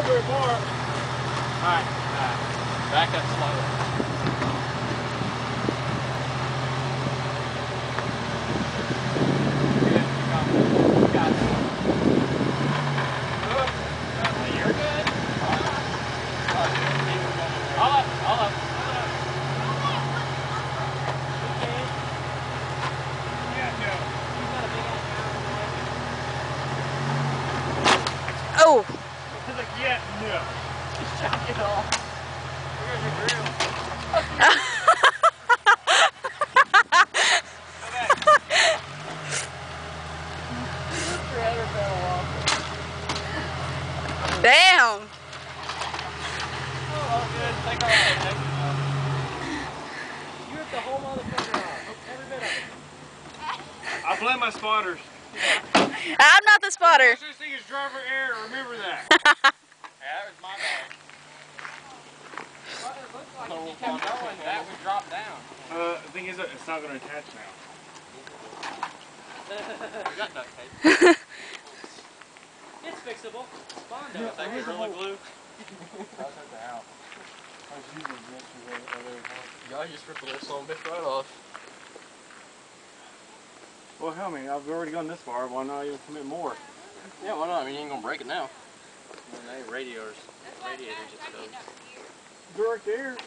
very far. Alright, back up slowly. Good, you got it. You're good. All up. I Oh! was like, yeah, no. Just chop it off. Here's your grill. Go back. Your header fell off. Damn! Oh, good. Take our head. You ripped the whole motherfucker off. Every bit of it. I blame my spotters. I'm not the spotter. There's such thing as driver error, remember that. Yeah, that was my bad. Well, it looks like if you kept going, that would drop down. The thing is, it's not going to attach now. We got duct tape. It's fixable. Bondo. Yeah, Think Gorilla Glue? Y'all just ripped this little bit right off. Well, hell, man, I've already gone this far. Why not even commit more? Yeah, why not? I mean, you ain't gonna break it now. Radiators exposed. They're right there.